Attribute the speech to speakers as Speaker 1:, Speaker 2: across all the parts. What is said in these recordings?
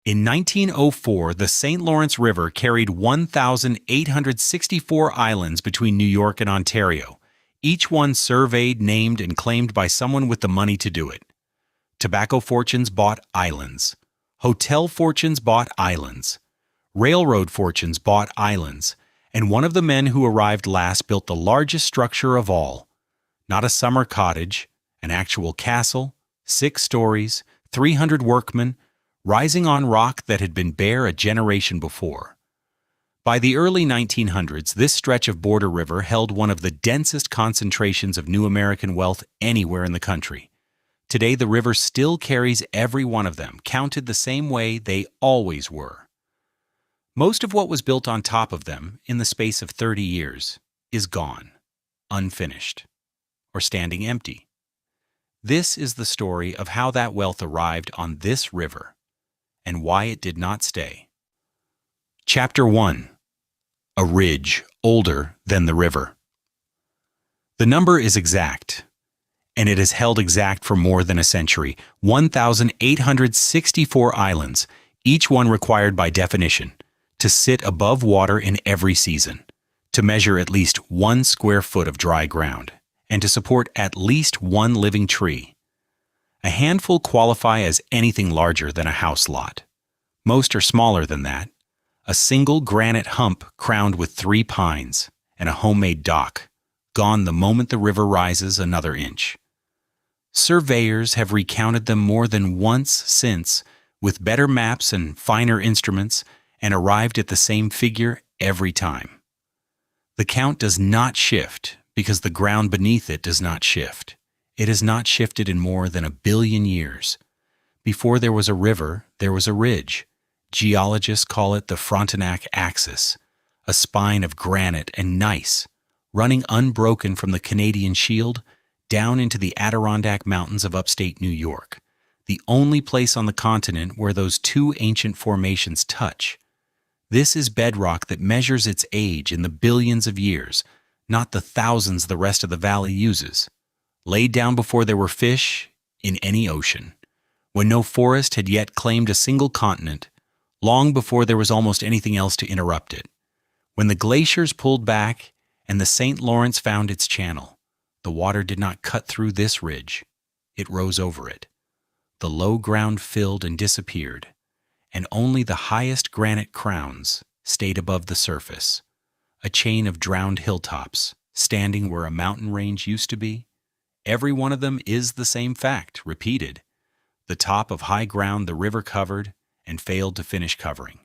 Speaker 1: In 1904, the St. Lawrence River carried 1,864 islands between New York and Ontario, each one surveyed, named, and claimed by someone with the money to do it. Tobacco fortunes bought islands. Hotel fortunes bought islands. Railroad fortunes bought islands. And one of the men who arrived last built the largest structure of all. Not a summer cottage, an actual castle, 6 stories, 300 workmen, rising on rock that had been bare a generation before. By the early 1900s, this stretch of border river held one of the densest concentrations of new American wealth anywhere in the country. Today, the river still carries every one of them, counted the same way they always were. Most of what was built on top of them in the space of 30 years is gone, unfinished, or standing empty. This is the story of how that wealth arrived on this river and why it did not stay. Chapter 1. A ridge older than the river. The number is exact, and it has held exact for more than a century. 1,864 islands, each one required by definition, to sit above water in every season, to measure at least 1 square foot of dry ground, and to support at least 1 living tree. A handful qualify as anything larger than a house lot. Most are smaller than that. A single granite hump crowned with 3 pines, and a homemade dock, gone the moment the river rises another inch. Surveyors have recounted them more than once since, with better maps and finer instruments, and arrived at the same figure every time. The count does not shift because the ground beneath it does not shift. It has not shifted in more than 1 billion years. Before there was a river, there was a ridge. Geologists call it the Frontenac axis, a spine of granite and gneiss, running unbroken from the Canadian Shield down into the Adirondack Mountains of upstate New York, the only place on the continent where those 2 ancient formations touch. This is bedrock that measures its age in the billions of years, not the thousands the rest of the valley uses. Laid down before there were fish in any ocean, when no forest had yet claimed a single continent, long before there was almost anything else to interrupt it. When the glaciers pulled back and the St. Lawrence found its channel, the water did not cut through this ridge. It rose over it. The low ground filled and disappeared, and only the highest granite crowns stayed above the surface, a chain of drowned hilltops, standing where a mountain range used to be. Every one of them is the same fact, repeated. The top of high ground the river covered and failed to finish covering.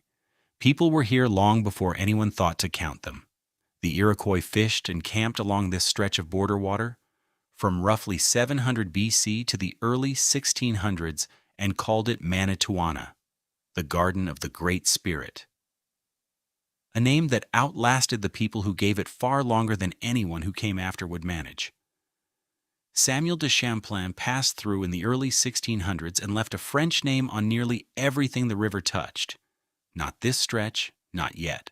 Speaker 1: People were here long before anyone thought to count them. The Iroquois fished and camped along this stretch of border water from roughly 700 BC to the early 1600s and called it Manitowana, the Garden of the Great Spirit. A name that outlasted the people who gave it far longer than anyone who came after would manage. Samuel de Champlain passed through in the early 1600s and left a French name on nearly everything the river touched. Not this stretch, not yet.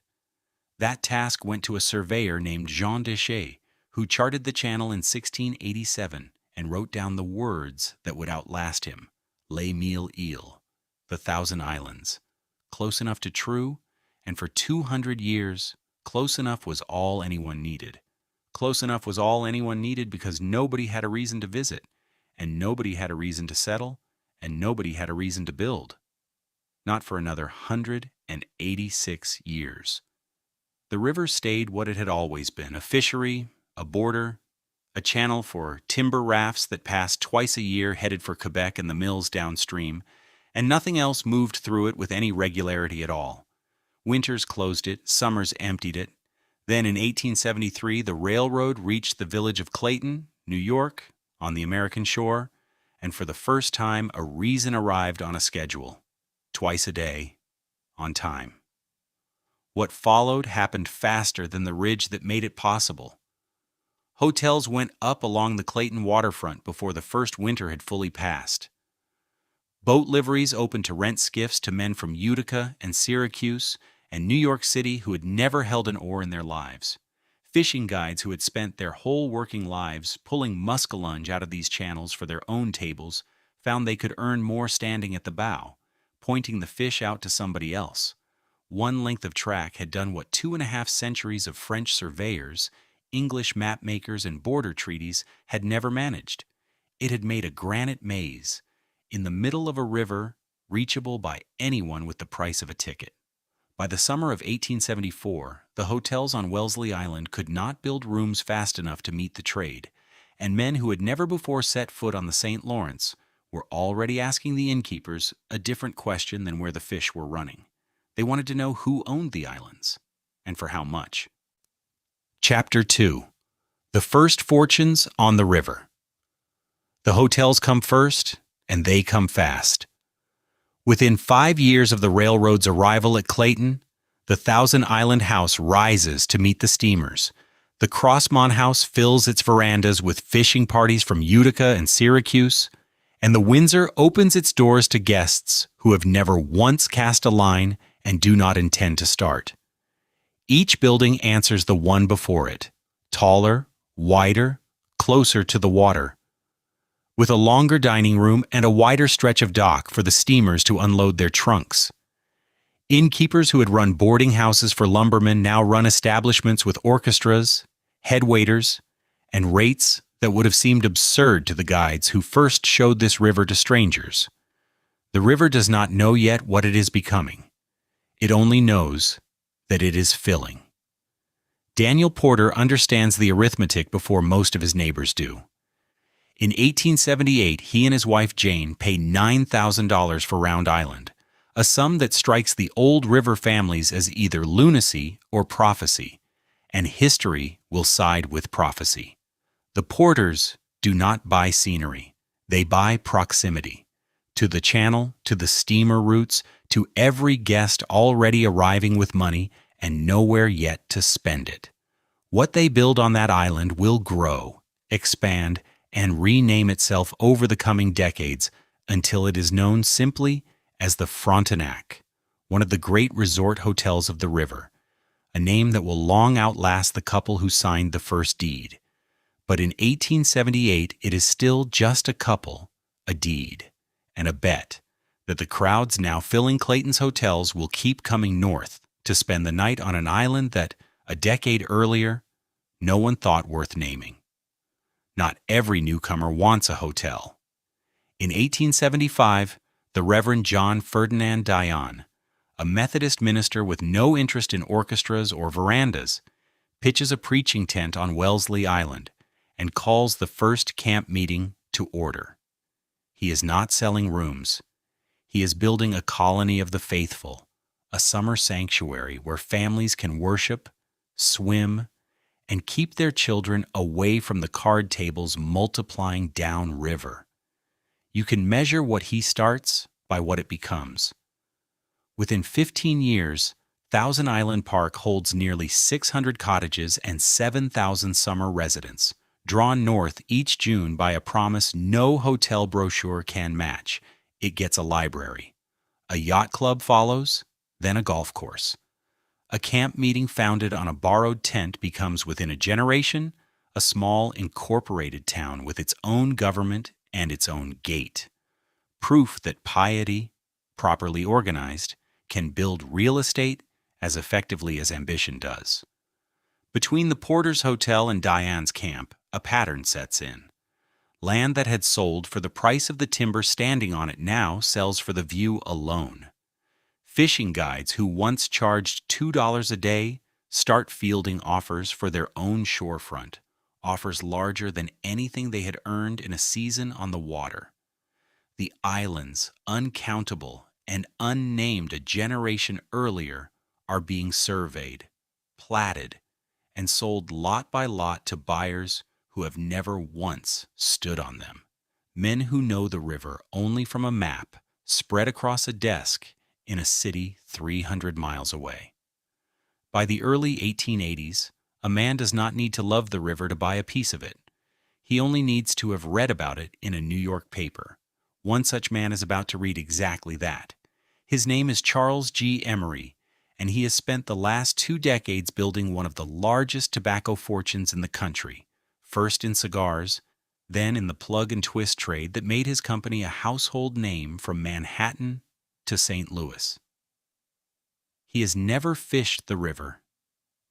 Speaker 1: That task went to a surveyor named Jean Deschamps, who charted the channel in 1687 and wrote down the words that would outlast him: Les Mille Îles, the 1,000 islands. Close enough to true, and for 200 years, close enough was all anyone needed. Close enough was all anyone needed because nobody had a reason to visit, and nobody had a reason to settle, and nobody had a reason to build. Not for another 186 years. The river stayed what it had always been: a fishery, a border, a channel for timber rafts that passed twice a year headed for Quebec and the mills downstream, and nothing else moved through it with any regularity at all. Winters closed it, summers emptied it. Then in 1873, the railroad reached the village of Clayton, New York, on the American shore, and for the first time a reason arrived on a schedule, twice a day, on time. What followed happened faster than the ridge that made it possible. Hotels went up along the Clayton waterfront before the first winter had fully passed. Boat liveries opened to rent skiffs to men from Utica and Syracuse and New York City who had never held an oar in their lives. Fishing guides who had spent their whole working lives pulling muskellunge out of these channels for their own tables found they could earn more standing at the bow, pointing the fish out to somebody else. One length of track had done what 2.5 centuries of French surveyors, English mapmakers, and border treaties had never managed. It had made a granite maze in the middle of a river, reachable by anyone with the price of a ticket. By the summer of 1874, the hotels on Wellesley Island could not build rooms fast enough to meet the trade, and men who had never before set foot on the St. Lawrence were already asking the innkeepers a different question than where the fish were running. They wanted to know who owned the islands, and for how much. Chapter 2. The First Fortunes on the River. The hotels come first, and they come fast. Within 5 years of the railroad's arrival at Clayton, the Thousand Island House rises to meet the steamers. The Crossmont House fills its verandas with fishing parties from Utica and Syracuse, and the Windsor opens its doors to guests who have never once cast a line and do not intend to start. Each building answers the one before it, taller, wider, closer to the water, with a longer dining room and a wider stretch of dock for the steamers to unload their trunks. Innkeepers who had run boarding houses for lumbermen now run establishments with orchestras, head waiters, and rates that would have seemed absurd to the guides who first showed this river to strangers. The river does not know yet what it is becoming. It only knows that it is filling. Daniel Porter understands the arithmetic before most of his neighbors do. In 1878, he and his wife Jane pay $9,000 for Round Island, a sum that strikes the old river families as either lunacy or prophecy, and history will side with prophecy. The Porters do not buy scenery. They buy proximity. To the channel, to the steamer routes, to every guest already arriving with money and nowhere yet to spend it. What they build on that island will grow, expand, and rename itself over the coming decades until it is known simply as the Frontenac, one of the great resort hotels of the river, a name that will long outlast the couple who signed the first deed. But in 1878, it is still just a couple, a deed, and a bet that the crowds now filling Clayton's hotels will keep coming north to spend the night on an island that, a decade earlier, no one thought worth naming. Not every newcomer wants a hotel. In 1875, the Reverend John Ferdinand Dion, a Methodist minister with no interest in orchestras or verandas, pitches a preaching tent on Wellesley Island and calls the first camp meeting to order. He is not selling rooms. He is building a colony of the faithful, a summer sanctuary where families can worship, swim, and keep their children away from the card tables multiplying downriver. You can measure what he starts by what it becomes. Within 15 years, Thousand Island Park holds nearly 600 cottages and 7,000 summer residents, drawn north each June by a promise no hotel brochure can match. It gets a library. A yacht club follows, then a golf course. A camp meeting founded on a borrowed tent becomes, within a generation, a small incorporated town with its own government and its own gate. Proof that piety, properly organized, can build real estate as effectively as ambition does. Between the Porter's Hotel and Diane's camp, a pattern sets in. Land that had sold for the price of the timber standing on it now sells for the view alone. Fishing guides who once charged $2 a day start fielding offers for their own shorefront, offers larger than anything they had earned in a season on the water. The islands, uncountable and unnamed a generation earlier, are being surveyed, platted, and sold lot by lot to buyers who have never once stood on them. Men who know the river only from a map spread across a desk in a city 300 miles away. By the early 1880s, a man does not need to love the river to buy a piece of it. He only needs to have read about it in a New York paper. One such man is about to read exactly that. His name is Charles G. Emery, and he has spent the last 2 decades building one of the largest tobacco fortunes in the country, first in cigars, then in the plug and twist trade that made his company a household name from Manhattan to St. Louis. He has never fished the river,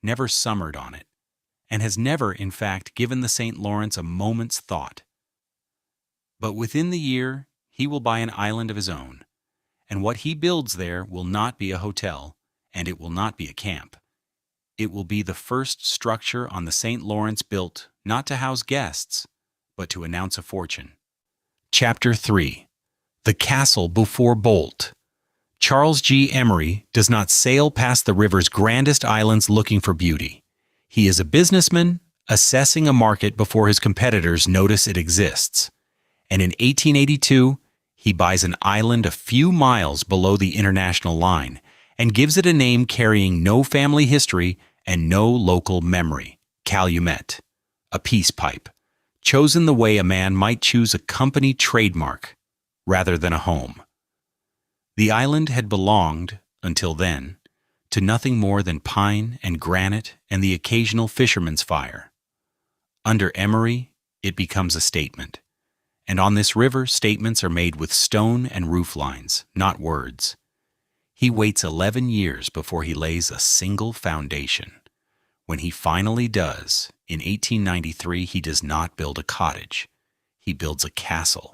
Speaker 1: never summered on it, and has never, in fact, given the St. Lawrence a moment's thought. But within the year, he will buy an island of his own, and what he builds there will not be a hotel, and it will not be a camp. It will be the first structure on the St. Lawrence built not to house guests, but to announce a fortune. Chapter 3. The Castle Before Boldt. Charles G. Emery does not sail past the river's grandest islands looking for beauty. He is a businessman assessing a market before his competitors notice it exists. And in 1882, he buys an island a few miles below the international line and gives it a name carrying no family history and no local memory, Calumet, a peace pipe, chosen the way a man might choose a company trademark rather than a home. The island had belonged, until then, to nothing more than pine and granite and the occasional fisherman's fire. Under Emery, it becomes a statement. And on this river, statements are made with stone and roof lines, not words. He waits 11 years before he lays a single foundation. When he finally does, in 1893, he does not build a cottage. He builds a castle.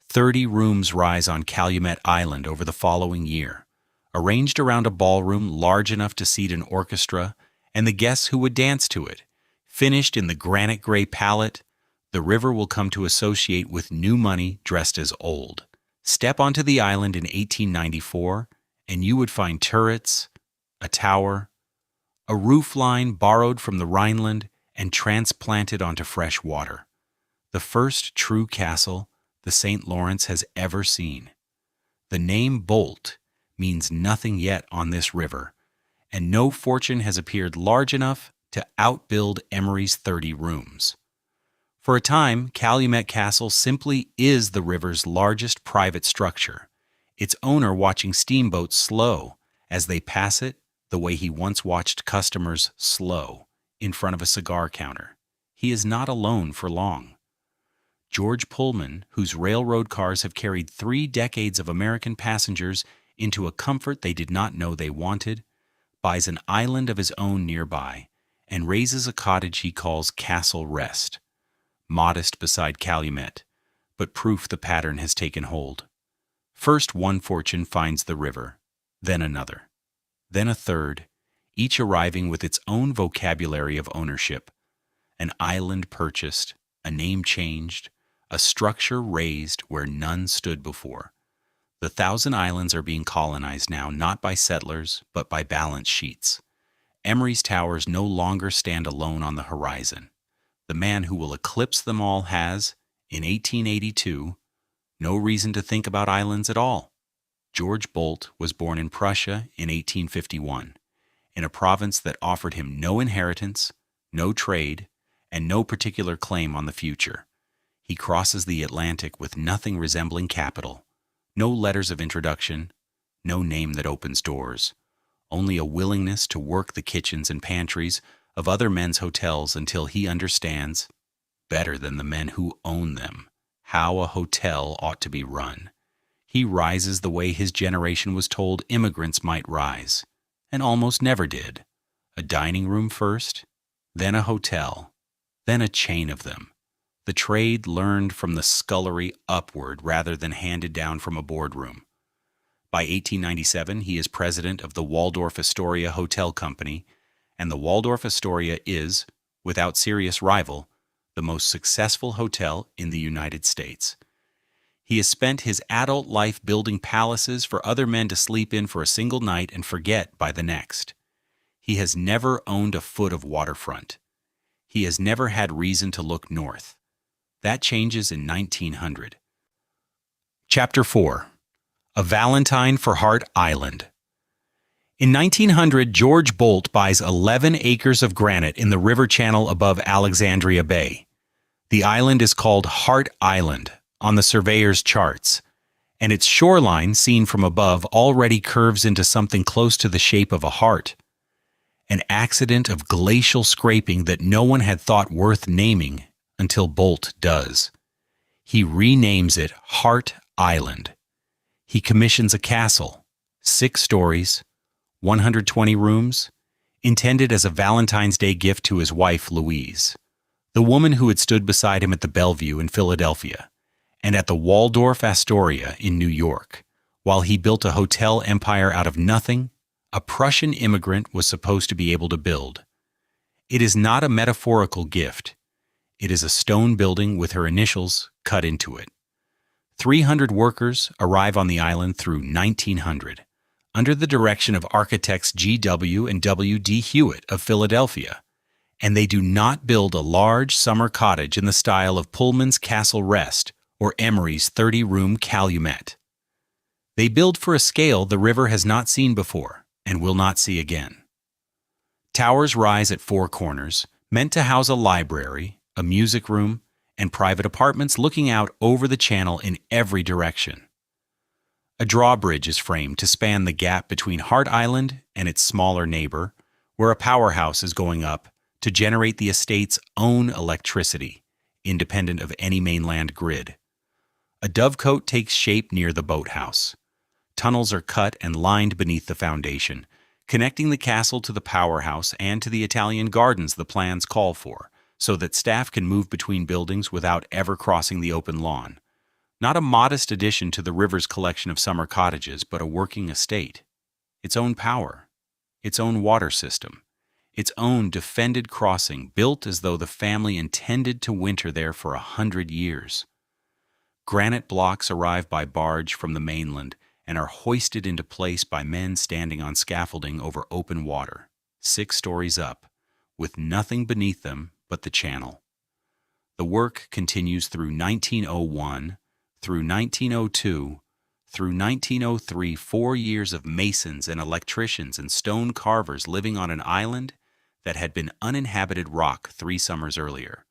Speaker 1: 30 rooms rise on Calumet Island over the following year, arranged around a ballroom large enough to seat an orchestra and the guests who would dance to it. Finished in the granite gray palette, the river will come to associate with new money dressed as old. Step onto the island in 1894, and you would find turrets, a tower, a roof line borrowed from the Rhineland and transplanted onto fresh water. The first true castle the St. Lawrence has ever seen. The name Boldt means nothing yet on this river, and no fortune has appeared large enough to outbuild Emery's 30 rooms. For a time, Calumet Castle simply is the river's largest private structure, its owner watching steamboats slow as they pass it the way he once watched customers slow in front of a cigar counter. He is not alone for long. George Pullman, whose railroad cars have carried 3 decades of American passengers into a comfort they did not know they wanted, buys an island of his own nearby and raises a cottage he calls Castle Rest. Modest beside Calumet, but proof the pattern has taken hold. First one fortune finds the river, then another, then a third, each arriving with its own vocabulary of ownership. An island purchased, a name changed, a structure raised where none stood before. The 1,000 islands are being colonized now not by settlers, but by balance sheets. Emery's towers no longer stand alone on the horizon. The man who will eclipse them all has, in 1882, no reason to think about islands at all. George Boldt was born in Prussia in 1851, in a province that offered him no inheritance, no trade, and no particular claim on the future. He crosses the Atlantic with nothing resembling capital, no letters of introduction, no name that opens doors, only a willingness to work the kitchens and pantries of other men's hotels until he understands, better than the men who own them, how a hotel ought to be run. He rises the way his generation was told immigrants might rise, and almost never did. A dining room first, then a hotel, then a chain of them. The trade learned from the scullery upward rather than handed down from a boardroom. By 1897, he is president of the Waldorf Astoria Hotel Company, and the Waldorf Astoria is, without serious rival, the most successful hotel in the United States. He has spent his adult life building palaces for other men to sleep in for a single night and forget by the next. He has never owned a foot of waterfront. He has never had reason to look north. That changes in 1900. Chapter 4. A Valentine for Hart Island. In 1900, George Boldt buys 11 acres of granite in the river channel above Alexandria Bay. The island is called Hart Island on the surveyor's charts, and its shoreline, seen from above, already curves into something close to the shape of a heart. An accident of glacial scraping that no one had thought worth naming until Boldt does. He renames it Hart Island. he commissions a castle, 6 stories, 120 rooms, intended as a Valentine's Day gift to his wife, Louise, the woman who had stood beside him at the Bellevue in Philadelphia and at the Waldorf Astoria in New York. While he built a hotel empire out of nothing, a Prussian immigrant was supposed to be able to build. It is not a metaphorical gift. It is a stone building with her initials cut into it. 300 workers arrive on the island through 1900, under the direction of architects G.W. and W.D. Hewitt of Philadelphia, and they do not build a large summer cottage in the style of Pullman's Castle Rest or Emery's 30-room Calumet. They build for a scale the river has not seen before and will not see again. Towers rise at 4 corners, meant to house a library, a music room, and private apartments looking out over the channel in every direction. A drawbridge is framed to span the gap between Hart Island and its smaller neighbor, where a powerhouse is going up to generate the estate's own electricity, independent of any mainland grid. A dovecote takes shape near the boathouse. Tunnels are cut and lined beneath the foundation, connecting the castle to the powerhouse and to the Italian gardens the plans call for, so that staff can move between buildings without ever crossing the open lawn. Not a modest addition to the river's collection of summer cottages, but a working estate. Its own power, its own water system, its own defended crossing built as though the family intended to winter there for 100 years. Granite blocks arrive by barge from the mainland and are hoisted into place by men standing on scaffolding over open water, 6 stories up, with nothing beneath them but the channel. The work continues through 1901, through 1902, through 1903, 4 years of masons and electricians and stone carvers living on an island that had been uninhabited rock 3 summers earlier.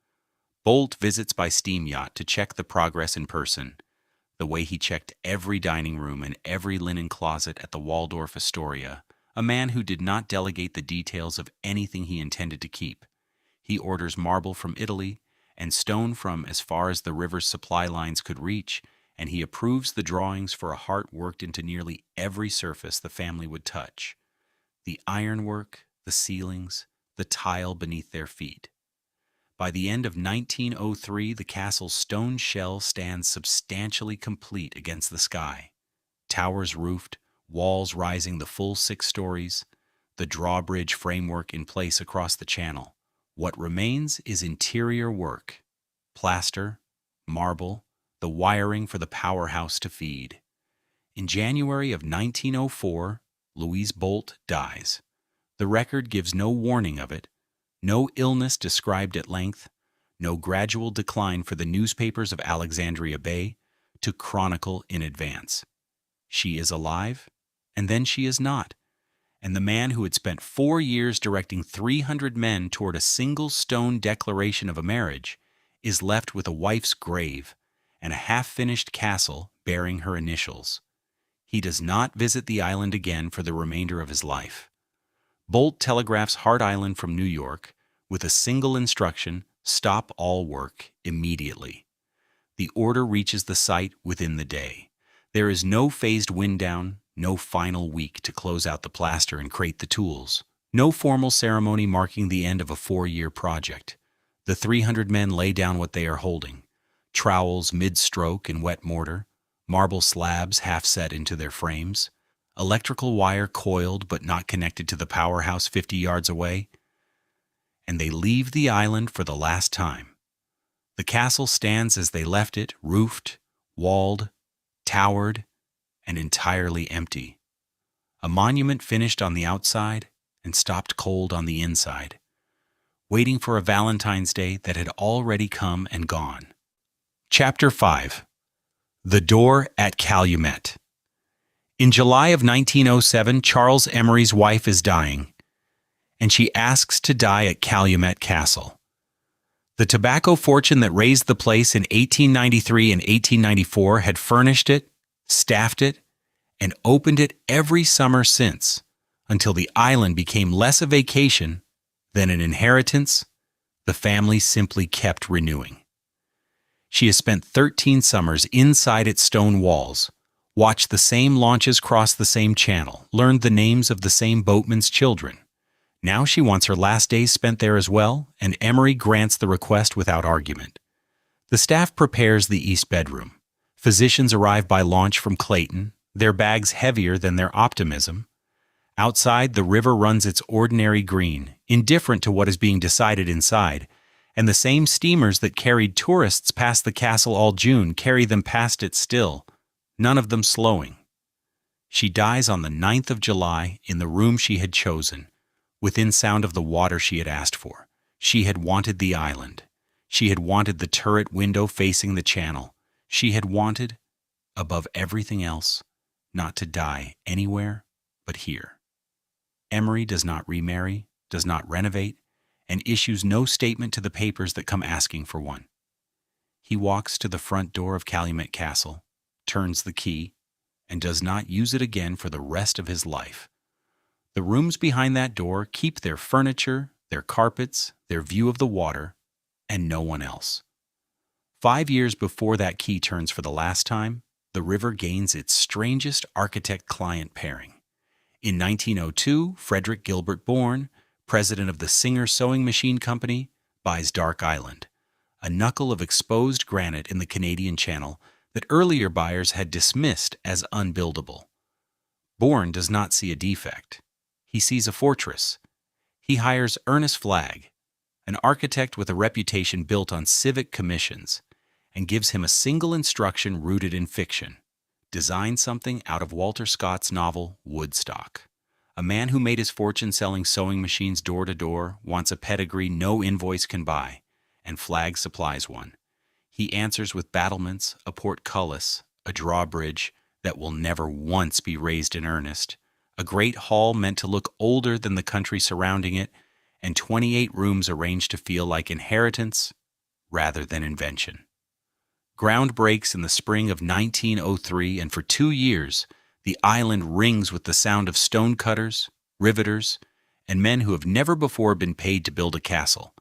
Speaker 1: Boldt visits by steam yacht to check the progress in person, the way he checked every dining room and every linen closet at the Waldorf Astoria, a man who did not delegate the details of anything he intended to keep. He orders marble from Italy and stone from as far as the river's supply lines could reach, and he approves the drawings for a heart worked into nearly every surface the family would touch. The ironwork, the ceilings, the tile beneath their feet. By the end of 1903, the castle's stone shell stands substantially complete against the sky. Towers roofed, walls rising the full 6 stories, the drawbridge framework in place across the channel. What remains is interior work, plaster, marble, the wiring for the powerhouse to feed. In January of 1904, Louise Boldt dies. The record gives no warning of it, no illness described at length, no gradual decline for the newspapers of Alexandria Bay to chronicle in advance. She is alive, and then she is not. And the man who had spent 4 years directing 300 men toward a single stone declaration of a marriage is left with a wife's grave and a half-finished castle bearing her initials. He does not visit the island again for the remainder of his life. Boldt telegraphs Hart Island from New York with a single instruction: stop all work immediately. The order reaches the site within the day. There is no phased wind down, no final week to close out the plaster and crate the tools, no formal ceremony marking the end of a 4-year project. The 300 men lay down what they are holding: trowels mid-stroke in wet mortar, marble slabs half set into their frames, electrical wire coiled but not connected to the powerhouse 50 yards away, and they leave the island for the last time. The castle stands as they left it, roofed, walled, towered, and entirely empty. A monument finished on the outside and stopped cold on the inside, waiting for a Valentine's Day that had already come and gone. Chapter 5. The Door at Calumet. In July of 1907, Charles Emery's wife is dying, and she asks to die at Calumet Castle. The tobacco fortune that raised the place in 1893 and 1894 had furnished it, staffed it, and opened it every summer since, until the island became less a vacation than an inheritance the family simply kept renewing. She has spent 13 summers inside its stone walls, watched the same launches cross the same channel, learned the names of the same boatmen's children. Now she wants her last days spent there as well, and Emery grants the request without argument. The staff prepares the East Bedroom. Physicians arrive by launch from Clayton, their bags heavier than their optimism. Outside, the river runs its ordinary green, indifferent to what is being decided inside, and the same steamers that carried tourists past the castle all June carry them past it still, none of them slowing. She dies on the 9th of July in the room she had chosen, within sound of the water she had asked for. She had wanted the island. She had wanted the turret window facing the channel. She had wanted, above everything else, not to die anywhere but here. Emery does not remarry, does not renovate, and issues no statement to the papers that come asking for one. He walks to the front door of Calumet Castle, turns the key, and does not use it again for the rest of his life. The rooms behind that door keep their furniture, their carpets, their view of the water, and no one else. 5 years before that key turns for the last time, the river gains its strangest architect-client pairing. In 1902, Frederick Gilbert Bourne, president of the Singer Sewing Machine Company, buys Dark Island, a knuckle of exposed granite in the Canadian Channel that earlier buyers had dismissed as unbuildable. Bourne does not see a defect. He sees a fortress. He hires Ernest Flagg, an architect with a reputation built on civic commissions, and gives him a single instruction rooted in fiction: design something out of Walter Scott's novel Woodstock. A man who made his fortune selling sewing machines door to door wants a pedigree no invoice can buy, and Flagg supplies one. He answers with battlements, a portcullis, a drawbridge that will never once be raised in earnest, a great hall meant to look older than the country surrounding it, and 28 rooms arranged to feel like inheritance rather than invention. Ground breaks in the spring of 1903, and for 2 years, the island rings with the sound of stonecutters, riveters, and men who have never before been paid to build a castle.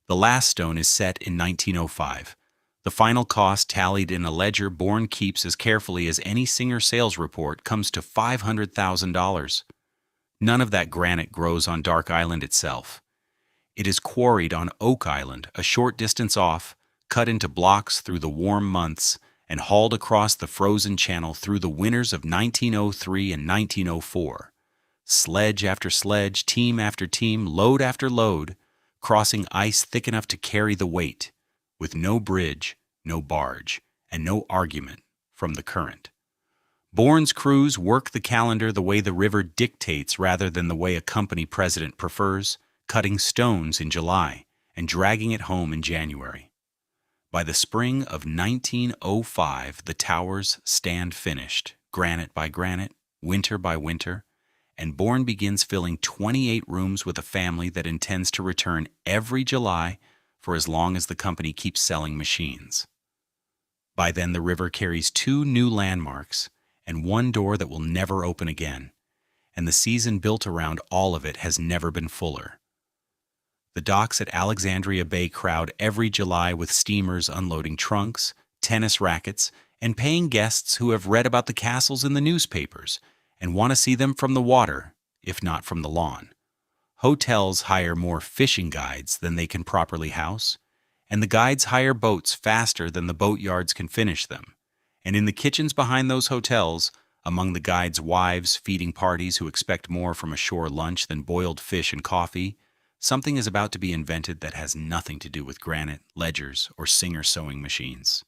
Speaker 1: The last stone is set in 1905. The final cost, tallied in a ledger Bourne keeps as carefully as any Singer sales report, comes to $500,000. None of that granite grows on Dark Island itself. It is quarried on Oak Island, a short distance off, cut into blocks through the warm months, and hauled across the frozen channel through the winters of 1903 and 1904. Sledge after sledge, team after team, load after load, crossing ice thick enough to carry the weight, with no bridge, no barge, and no argument from the current. Bourne's crews work the calendar the way the river dictates rather than the way a company president prefers, cutting stones in July and dragging it home in January. By the spring of 1905, the towers stand finished, granite by granite, winter by winter, and Bourne begins filling 28 rooms with a family that intends to return every July for as long as the company keeps selling machines. By then, the river carries 2 new landmarks and 1 door that will never open again, and the season built around all of it has never been fuller. The docks at Alexandria Bay crowd every July with steamers unloading trunks, tennis rackets, and paying guests who have read about the castles in the newspapers and want to see them from the water, if not from the lawn. Hotels hire more fishing guides than they can properly house, and the guides hire boats faster than the boatyards can finish them. And in the kitchens behind those hotels, among the guides' wives feeding parties who expect more from a shore lunch than boiled fish and coffee, something is about to be invented that has nothing to do with granite, ledgers, or Singer sewing machines.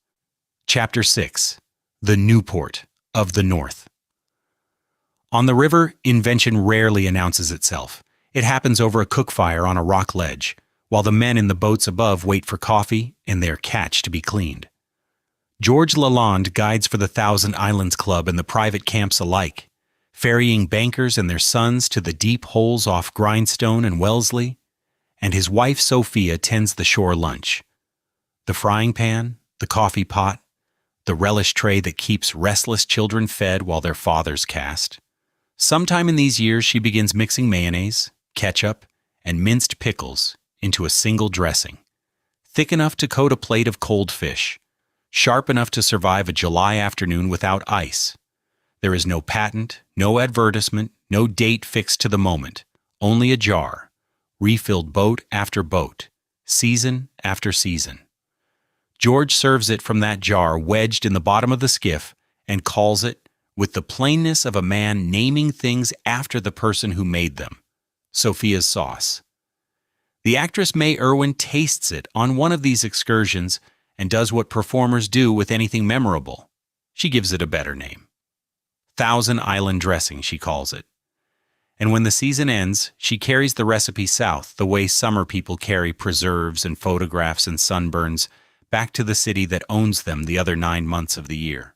Speaker 1: Chapter 6. The Newport of the North. On the river, invention rarely announces itself. It happens over a cook fire on a rock ledge, while the men in the boats above wait for coffee and their catch to be cleaned. George Lalonde guides for the Thousand Islands Club and the private camps alike, ferrying bankers and their sons to the deep holes off Grindstone and Wellesley, and his wife Sophia tends the shore lunch. The frying pan, the coffee pot, the relish tray that keeps restless children fed while their fathers cast. Sometime in these years she begins mixing mayonnaise, ketchup, and minced pickles into a single dressing, thick enough to coat a plate of cold fish, sharp enough to survive a July afternoon without ice, There is no patent, no advertisement, no date fixed to the moment, only a jar, refilled boat after boat, season after season. George serves it from that jar wedged in the bottom of the skiff and calls it, with the plainness of a man naming things after the person who made them, Sophia's sauce. The actress May Irwin tastes it on one of these excursions and does what performers do with anything memorable. She gives it a better name. Thousand Island dressing, she calls it. And when the season ends, she carries the recipe south the way summer people carry preserves and photographs and sunburns back to the city that owns them the other 9 months of the year.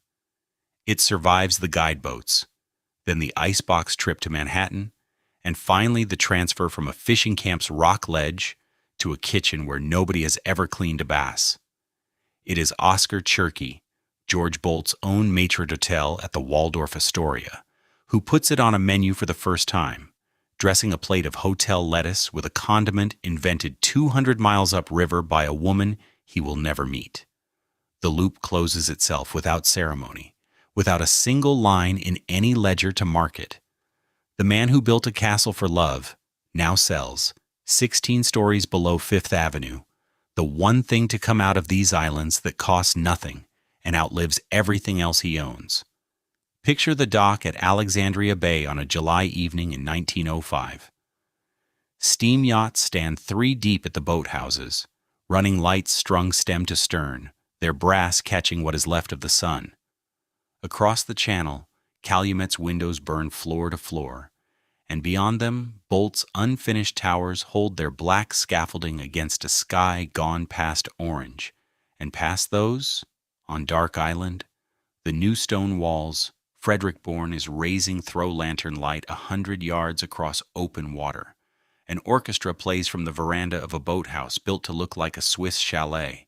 Speaker 1: It survives the guide boats, then the icebox trip to Manhattan, and finally the transfer from a fishing camp's rock ledge to a kitchen where nobody has ever cleaned a bass. It is Oscar Cherky, George Boldt's own maitre d'hotel at the Waldorf Astoria, who puts it on a menu for the first time, dressing a plate of hotel lettuce with a condiment invented 200 miles upriver by a woman he will never meet. The loop closes itself without ceremony, without a single line in any ledger to mark it. The man who built a castle for love now sells, 16 stories below Fifth Avenue, the one thing to come out of these islands that costs nothing and outlives everything else he owns. Picture the dock at Alexandria Bay on a July evening in 1905. Steam yachts stand 3 deep at the boathouses, running lights strung stem to stern, their brass catching what is left of the sun. Across the channel, Calumet's windows burn floor to floor, and beyond them, Boldt's unfinished towers hold their black scaffolding against a sky gone past orange, and past those, on Dark Island, the new stone walls, Frederick Bourne is raising throw lantern light 100 yards across open water. An orchestra plays from the veranda of a boathouse built to look like a Swiss chalet,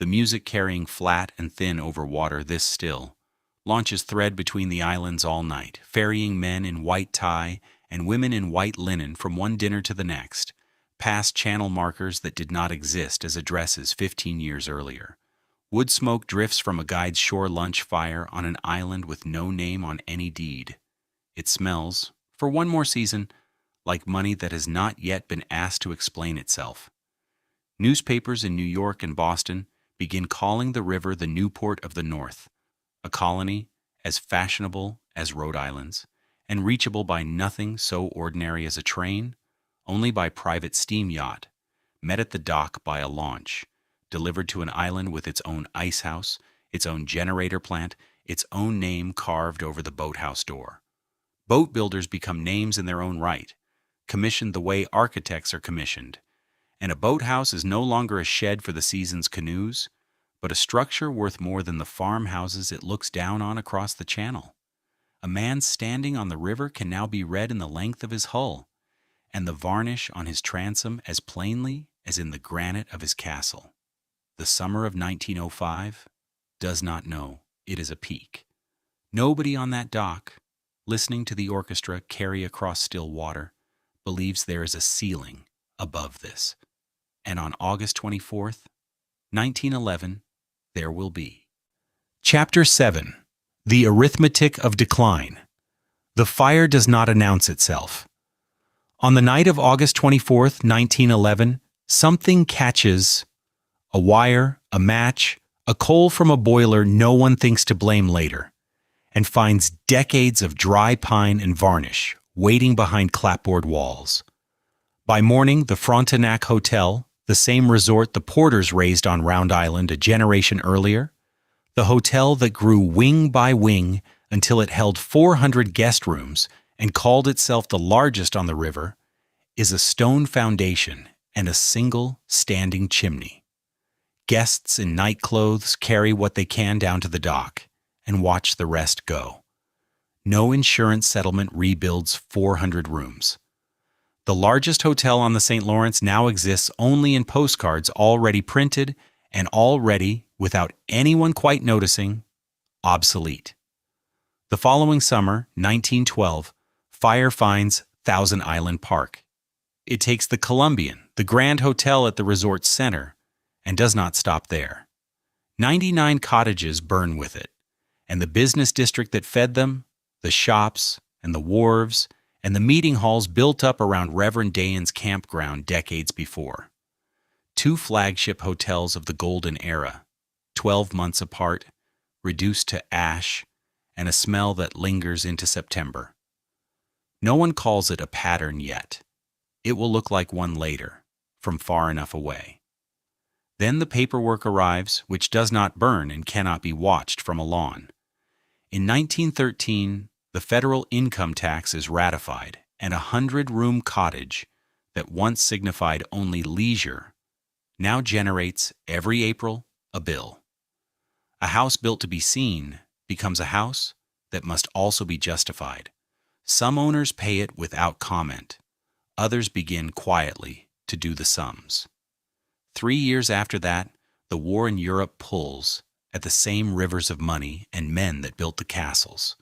Speaker 1: the music carrying flat and thin over water this still. Launches thread between the islands all night, ferrying men in white tie and women in white linen from one dinner to the next, past channel markers that did not exist as addresses 15 years earlier. Wood smoke drifts from a guide's shore lunch fire on an island with no name on any deed. It smells, for one more season, like money that has not yet been asked to explain itself. Newspapers in New York and Boston begin calling the river the Newport of the North, a colony as fashionable as Rhode Island's, and reachable by nothing so ordinary as a train, only by private steam yacht, met at the dock by a launch, delivered to an island with its own ice house, its own generator plant, its own name carved over the boathouse door. Boat builders become names in their own right, commissioned the way architects are commissioned, and a boathouse is no longer a shed for the season's canoes, but a structure worth more than the farmhouses it looks down on across the channel. A man standing on the river can now be read in the length of his hull, and the varnish on his transom as plainly as in the granite of his castle. The summer of 1905 does not know it is a peak. Nobody on that dock, listening to the orchestra carry across still water, believes there is a ceiling above this. And on August 24th, 1911, there will be. Chapter 7. The Arithmetic of Decline. The fire does not announce itself. On the night of August 24th, 1911, something catches a wire, a match, a coal from a boiler no one thinks to blame later, and finds decades of dry pine and varnish waiting behind clapboard walls. By morning, the Frontenac Hotel, the same resort the Porters raised on Round Island a generation earlier, the hotel that grew wing by wing until it held 400 guest rooms and called itself the largest on the river, is a stone foundation and a single standing chimney. Guests in night clothes carry what they can down to the dock and watch the rest go. No insurance settlement rebuilds 400 rooms. The largest hotel on the St. Lawrence now exists only in postcards already printed and already, without anyone quite noticing, obsolete. The following summer, 1912, fire finds Thousand Island Park. It takes the Columbian, the Grand Hotel at the resort's center, and does not stop there. 99 cottages burn with it, and the business district that fed them The shops and the wharves and the meeting halls built up around Reverend Dayan's campground decades before. Two flagship hotels of the golden era, 12 months apart, reduced to ash and a smell that lingers into September. No one calls it a pattern yet. It will look like one later, from far enough away. Then the paperwork arrives, which does not burn and cannot be watched from a lawn. In 1913, the federal income tax is ratified, and a 100-room cottage that once signified only leisure now generates, every April, a bill. A house built to be seen becomes a house that must also be justified. Some owners pay it without comment. Others begin quietly to do the sums. 3 years after that, the war in Europe pulls at the same rivers of money and men that built the castles.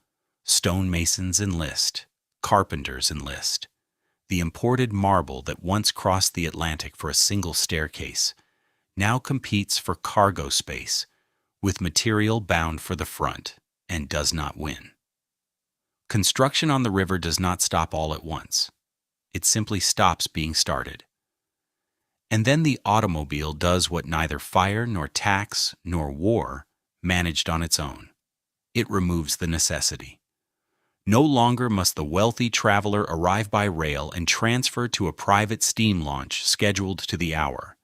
Speaker 1: Stonemasons enlist, carpenters enlist. The imported marble that once crossed the Atlantic for a single staircase now competes for cargo space with material bound for the front and does not win. Construction on the river does not stop all at once. It simply stops being started. And then the automobile does what neither fire nor tax nor war managed on its own. It removes the necessity. No longer must the wealthy traveler arrive by rail and transfer to a private steam launch scheduled to the hour.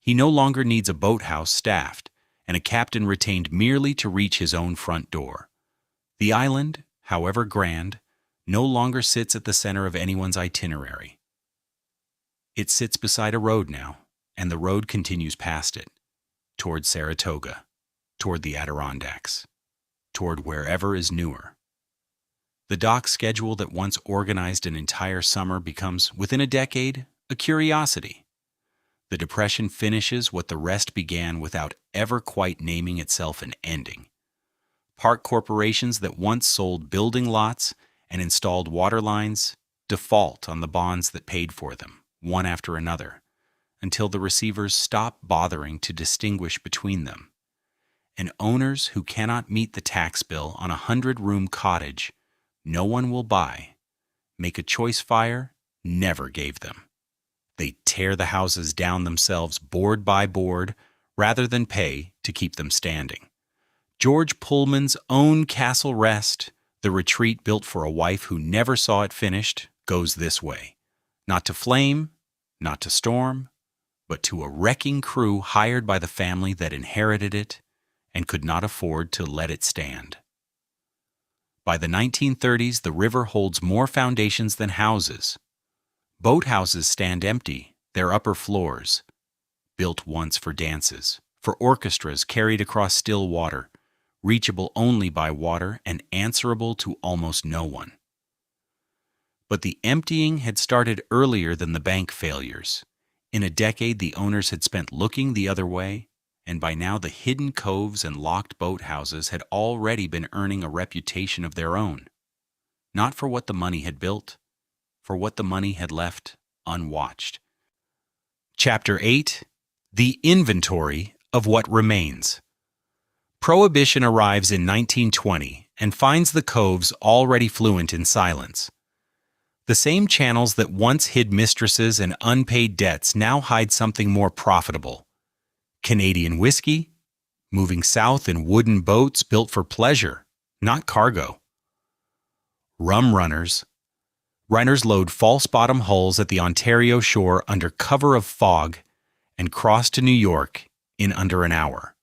Speaker 1: He no longer needs a boathouse staffed and a captain retained merely to reach his own front door. The island, however grand, no longer sits at the center of anyone's itinerary. It sits beside a road now, and the road continues past it, toward Saratoga, toward the Adirondacks, toward wherever is newer. The dock schedule that once organized an entire summer becomes, within a decade, a curiosity. The Depression finishes what the rest began without ever quite naming itself an ending. Park corporations that once sold building lots and installed water lines default on the bonds that paid for them, one after another, until the receivers stop bothering to distinguish between them. And owners who cannot meet the tax bill on a 100-room cottage no one will buy, make a choice fire never gave them. They tear the houses down themselves board by board rather than pay to keep them standing. George Pullman's own Castle Rest, the retreat built for a wife who never saw it finished, goes this way. Not to flame, not to storm, but to a wrecking crew hired by the family that inherited it and could not afford to let it stand. By the 1930s, the river holds more foundations than houses. Boathouses stand empty, their upper floors, built once for dances, for orchestras carried across still water, reachable only by water and answerable to almost no one. But the emptying had started earlier than the bank failures. In a decade, the owners had spent looking the other way, and by now the hidden coves and locked boathouses had already been earning a reputation of their own. Not for what the money had built, for what the money had left unwatched. Chapter 8: The Inventory of What Remains. Prohibition arrives in 1920 and finds the coves already fluent in silence. The same channels that once hid mistresses and unpaid debts now hide something more profitable. Canadian whiskey, moving south in wooden boats built for pleasure, not cargo. Rum runners. Runners load false bottom hulls at the Ontario shore under cover of fog and cross to New York in under an hour.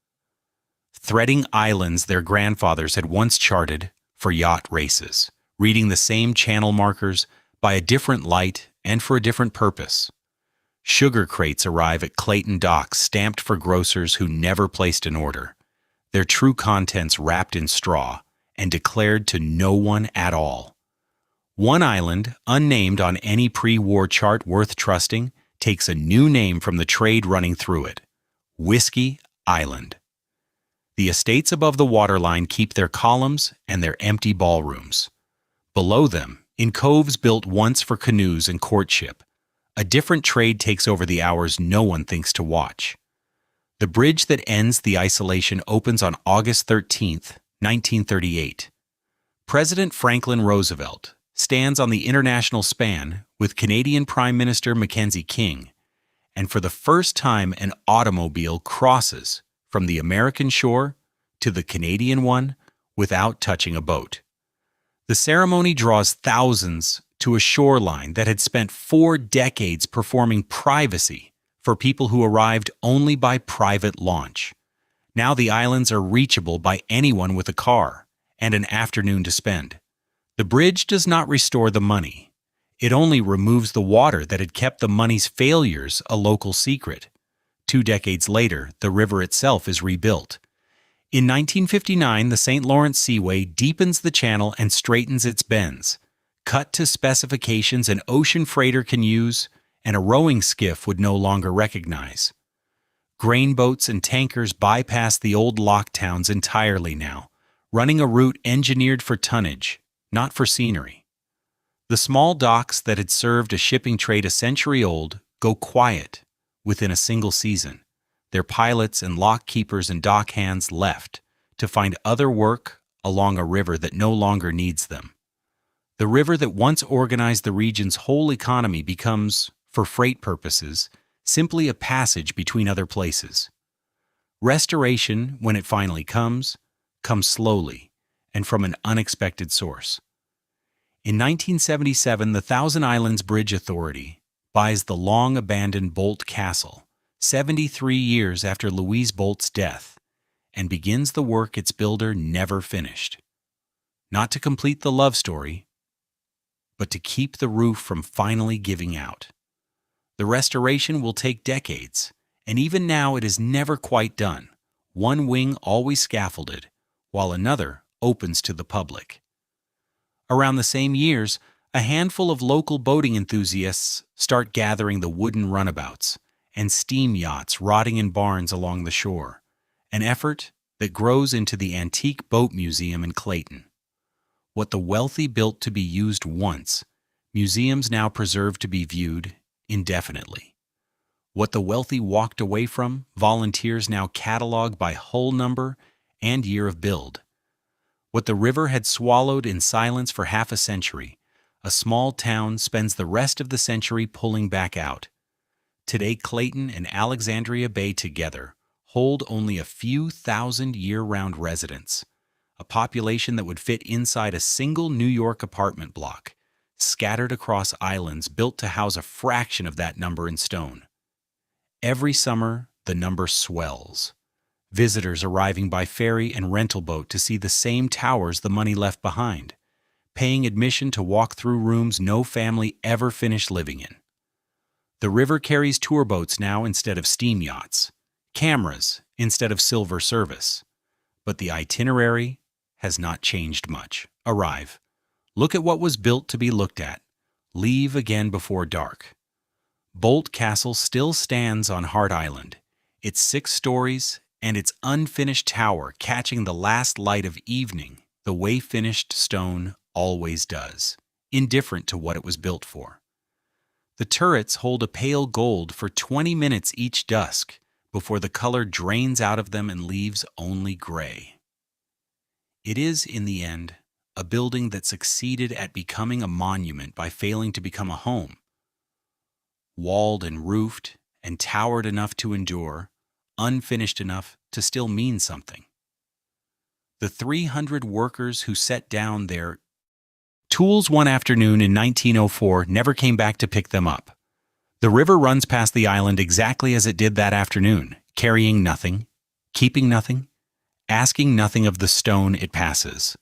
Speaker 1: Threading islands their grandfathers had once charted for yacht races, reading the same channel markers by a different light and for a different purpose. Sugar crates arrive at Clayton docks stamped for grocers who never placed an order, their true contents wrapped in straw and declared to no one at all. One island, unnamed on any pre-war chart worth trusting, takes a new name from the trade running through it: Whiskey Island. The estates above the waterline keep their columns and their empty ballrooms. Below them, in coves built once for canoes and courtship, a different trade takes over the hours no one thinks to watch. The bridge that ends the isolation opens on August 13th, 1938. President Franklin Roosevelt stands on the international span with Canadian Prime Minister Mackenzie King, and for the first time an automobile crosses from the American shore to the Canadian one without touching a boat. The ceremony draws thousands to a shoreline that had spent 4 decades performing privacy for people who arrived only by private launch. Now the islands are reachable by anyone with a car and an afternoon to spend. The bridge does not restore the money. It only removes the water that had kept the money's failures a local secret. 2 decades later, the river itself is rebuilt. In 1959, the St. Lawrence Seaway deepens the channel and straightens its bends, cut to specifications an ocean freighter can use and a rowing skiff would no longer recognize. Grain boats and tankers bypass the old lock towns entirely now, running a route engineered for tonnage, not for scenery. The small docks that had served a shipping trade a century old go quiet within a single season. Their pilots and lock keepers and dock hands left to find other work along a river that no longer needs them. The river that once organized the region's whole economy becomes, for freight purposes, simply a passage between other places. Restoration, when it finally comes slowly and from an unexpected source. In 1977, the Thousand Islands Bridge Authority buys the long-abandoned Boldt Castle, 73 years after Louise Boldt's death, and begins the work its builder never finished. Not to complete the love story, but to keep the roof from finally giving out. The restoration will take decades, and even now it is never quite done. One wing always scaffolded, while another opens to the public. Around the same years, a handful of local boating enthusiasts start gathering the wooden runabouts and steam yachts rotting in barns along the shore, an effort that grows into the Antique Boat Museum in Clayton. What the wealthy built to be used once, museums now preserve to be viewed indefinitely. What the wealthy walked away from, volunteers now catalog by hull number and year of build. What the river had swallowed in silence for half a century, a small town spends the rest of the century pulling back out. Today, Clayton and Alexandria Bay together hold only a few thousand year-round residents, a population that would fit inside a single New York apartment block, scattered across islands built to house a fraction of that number in stone. Every summer, the number swells. Visitors arriving by ferry and rental boat to see the same towers the money left behind, paying admission to walk through rooms no family ever finished living in. The river carries tour boats now instead of steam yachts, cameras instead of silver service. But the itinerary has not changed much. Arrive. Look at what was built to be looked at. Leave again before dark. Boldt Castle still stands on Hart Island, its 6 stories and its unfinished tower catching the last light of evening the way finished stone always does, indifferent to what it was built for. The turrets hold a pale gold for 20 minutes each dusk before the color drains out of them and leaves only gray. It is, in the end, a building that succeeded at becoming a monument by failing to become a home. Walled and roofed and towered enough to endure, unfinished enough to still mean something. The 300 workers who set down their tools one afternoon in 1904 never came back to pick them up. The river runs past the island exactly as it did that afternoon, carrying nothing, keeping nothing, asking nothing of the stone it passes.